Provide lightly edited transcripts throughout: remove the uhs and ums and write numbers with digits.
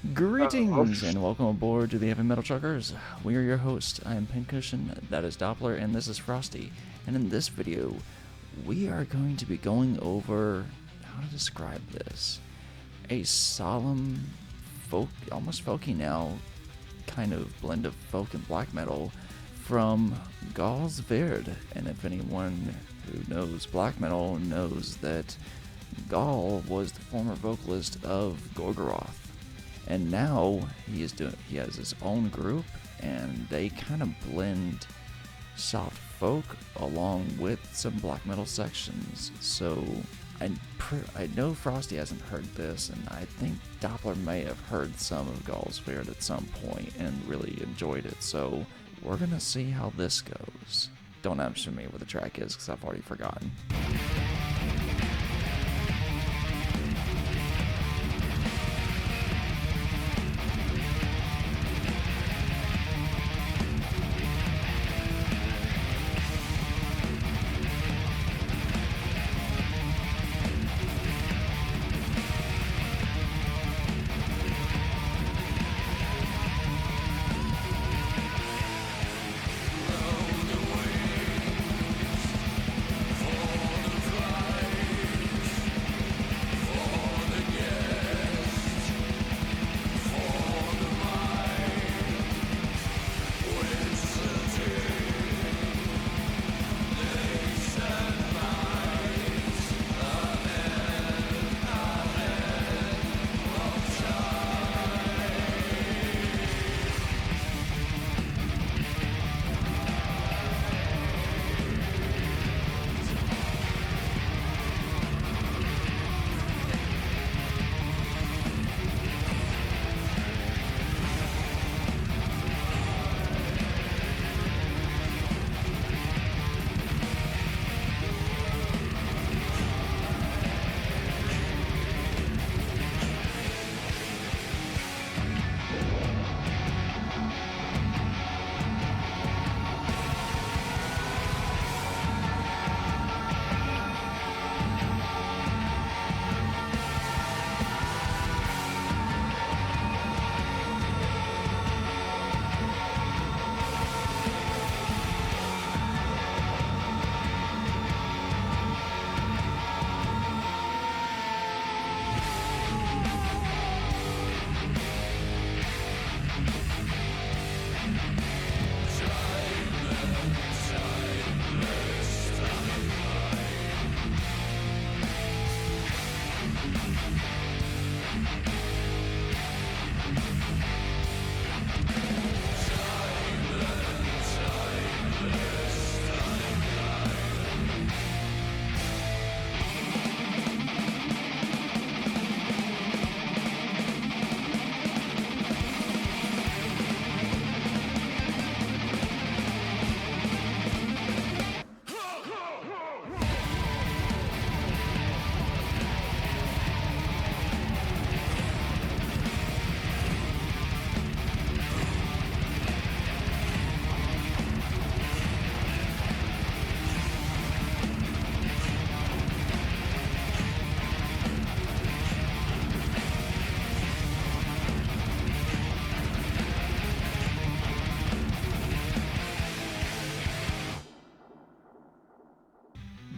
Greetings and welcome aboard to the Heavy Metal Truckers. We are your hosts. I am Pincushion, that is Doppler, and this is Frosty. And in this video, we are going to be going over how to describe this. A solemn, folk, almost folky now, kind of blend of folk and black metal from Gaahl's WYRD. And if anyone who knows black metal knows that Gaahl was the former vocalist of Gorgoroth. And now he has his own group, and they kind of blend soft folk along with some black metal sections. So I know Frosty hasn't heard this, and I think Doppler may have heard some of Gaahl's WYRD at some point and really enjoyed it. So we're gonna see how this goes. Don't ask me what the track is because I've already forgotten.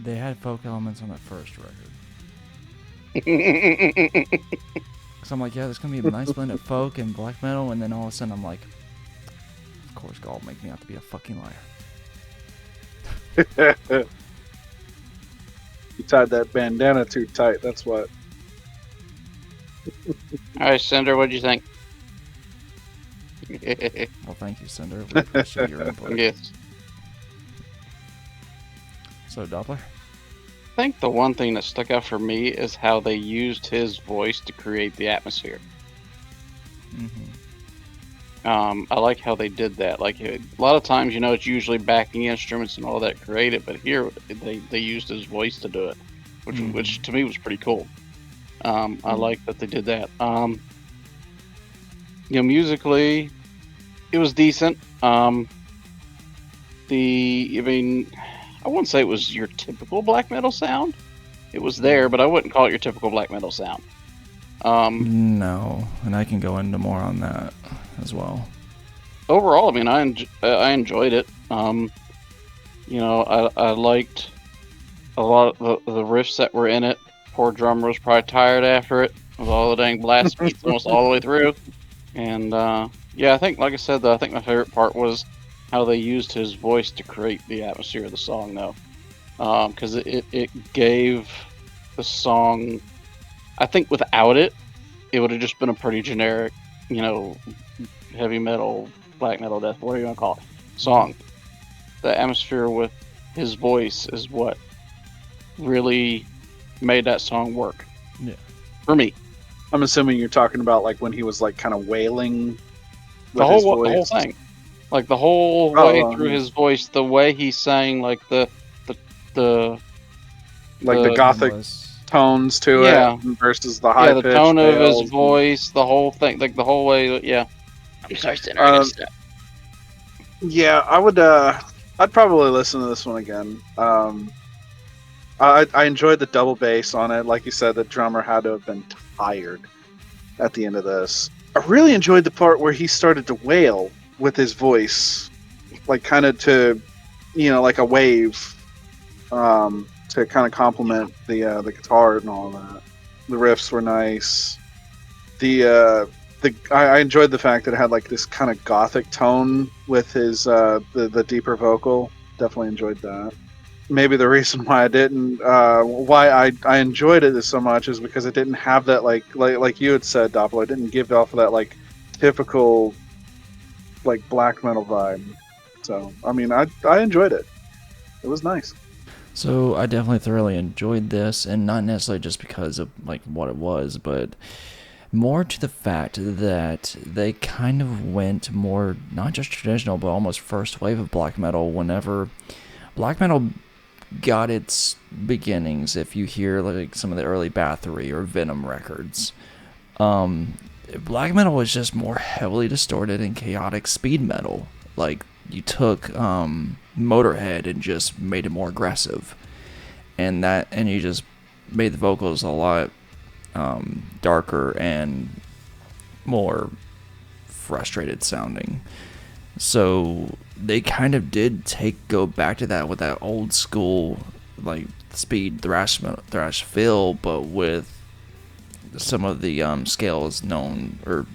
They had folk elements on that first record. So I'm like, yeah, there's gonna be a nice blend of folk and black metal, and then all of a sudden I'm like, of course, Gaahl make me out to be a fucking liar. You tied that bandana too tight, that's what. Alright, Cinder, what'd you think? Well, thank you, Cinder. We appreciate your input. Yes. So, Doppler? I think the one thing that stuck out for me is how they used his voice to create the atmosphere. I like how they did that. Like a lot of times, it's usually backing instruments and all that create it, but here they used his voice to do it, which to me was pretty cool. I like that they did that. Musically, it was decent. I wouldn't say it was your typical black metal sound. It was there, but I wouldn't call it your typical black metal sound. No, and I can go into more on that as well. Overall, I mean, I enjoyed it. I liked a lot of the riffs that were in it. Poor drummer was probably tired after it with all the dang blast beats almost all the way through. And yeah, I think, like I said, though, I think my favorite part was how they used his voice to create the atmosphere of the song, though, because it gave the song. I think without it, it would have just been a pretty generic, heavy metal, black metal, death, whatever you want to call it, song. The atmosphere with his voice is what really made that song work. Yeah. For me. I'm assuming you're talking about like when he was like kind of wailing The with his whole voice. thing. Like the whole way through his voice, the way he sang, like the gothic tones to it versus the high pitch. Yeah, the tone of his voice, the whole thing, like the whole way. Yeah. I'm sorry, Sinner. Yeah, I would. I'd probably listen to this one again. I enjoyed the double bass on it. Like you said, the drummer had to have been tired at the end of this. I really enjoyed the part where he started to wail with his voice, like kind of to, like a wave, to kind of complement the guitar and all that. The riffs were nice. I enjoyed the fact that it had like this kind of gothic tone with his the deeper vocal. Definitely enjoyed that. Maybe the reason why I didn't, why I enjoyed it so much is because it didn't have that like you had said, Doppler. It didn't give off of that like typical like black metal vibe. So I mean, I enjoyed it. It was nice. So I definitely thoroughly enjoyed this, and not necessarily just because of like what it was, but more to the fact that they kind of went more not just traditional, but almost first wave of black metal. Whenever black metal got its beginnings, if you hear like some of the early Bathory or Venom records, black metal was just more heavily distorted and chaotic speed metal. Like you took Motorhead and just made it more aggressive, and you just made the vocals a lot darker and more frustrated sounding. So they kind of did go back to that with that old school like speed thrash feel, but with some of the scales known or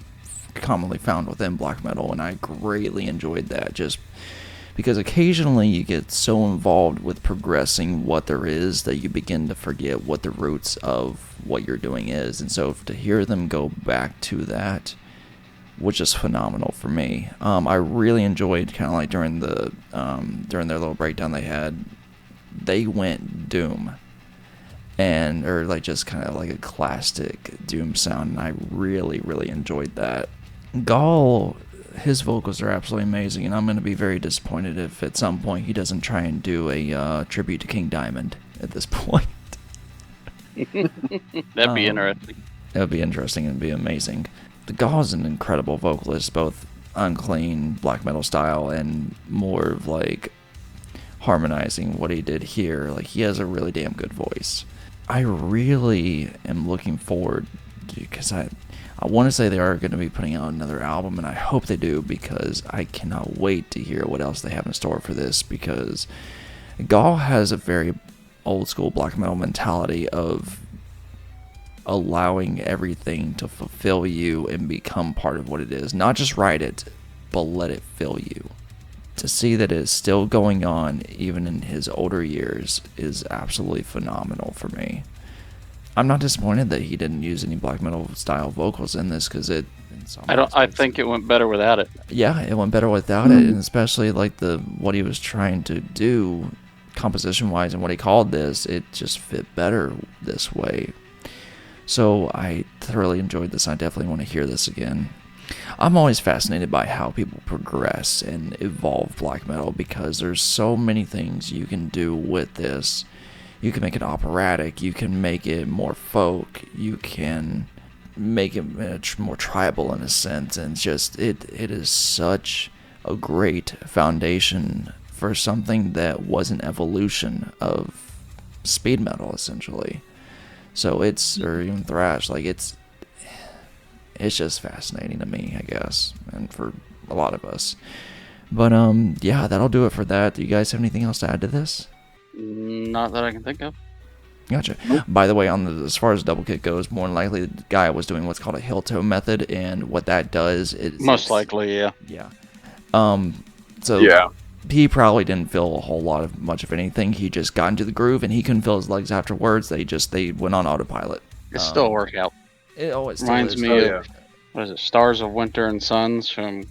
commonly found within black metal, and I greatly enjoyed that, just because occasionally you get so involved with progressing what there is that you begin to forget what the roots of what you're doing is. And so to hear them go back to that was just phenomenal for me. I really enjoyed kind of like during their little breakdown they went doom, or like just kind of like a classic doom sound, and I really, really enjoyed that. Gaahl, his vocals are absolutely amazing, and I'm going to be very disappointed if at some point he doesn't try and do a tribute to King Diamond at this point. That'd be interesting. That would be interesting and be amazing. The Gaahl's an incredible vocalist, both unclean black metal style and more of like harmonizing what he did here. Like he has a really damn good voice. I really am looking forward because I want to say they are going to be putting out another album, and I hope they do, because I cannot wait to hear what else they have in store for this, because Gaahl has a very old school black metal mentality of allowing everything to fulfill you and become part of what it is. Not just write it, but let it fill you. To see that it's still going on even in his older years is absolutely phenomenal for me. I'm not disappointed that he didn't use any black metal style vocals in this, because I think it went better without it. Yeah, it went better without it, and especially like what he was trying to do composition wise and what he called this, it just fit better this way. So I thoroughly enjoyed this. I definitely want to hear this again. I'm always fascinated by how people progress and evolve black metal, because there's so many things you can do with this. You can make it operatic, you can make it more folk, you can make it more tribal in a sense, and it is such a great foundation for something that was an evolution of speed metal, essentially. So or even thrash, like it's it's just fascinating to me, I guess, and for a lot of us. But yeah, that'll do it for that. Do you guys have anything else to add to this? Not that I can think of. Gotcha. Nope. By the way, as far as double kick goes, more than likely the guy was doing what's called a heel toe method, and what that does is Most likely, yeah. yeah. So Yeah. he probably didn't feel a whole lot of much of anything. He just got into the groove, and he couldn't feel his legs afterwards. They went on autopilot. It's still a workout. It still Reminds is. me of what is it? Stars of Winter and Suns from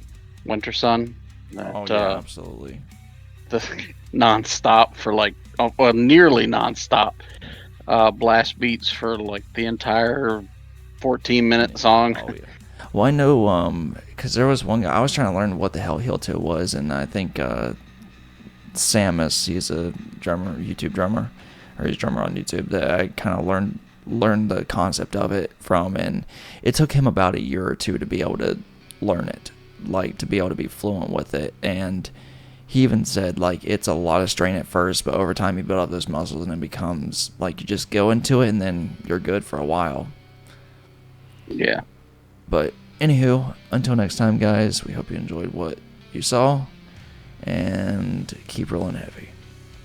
Winter Sun. That, Oh yeah, absolutely. The non-stop for like, well, nearly non-stop blast beats for like the entire 14-minute song. Oh yeah. Well, I know, because there was one guy, I was trying to learn what the hell heel toe was, and I think Samus, he's a drummer, YouTube drummer, or he's a drummer on YouTube, that I kind of learned the concept of it from, and it took him about a year or two to be able to learn it, like to be able to be fluent with it. And he even said, like, it's a lot of strain at first, but over time you build up those muscles and it becomes like you just go into it and then you're good for a while. Yeah. But anywho, until next time, guys, we hope you enjoyed what you saw, and keep rolling heavy.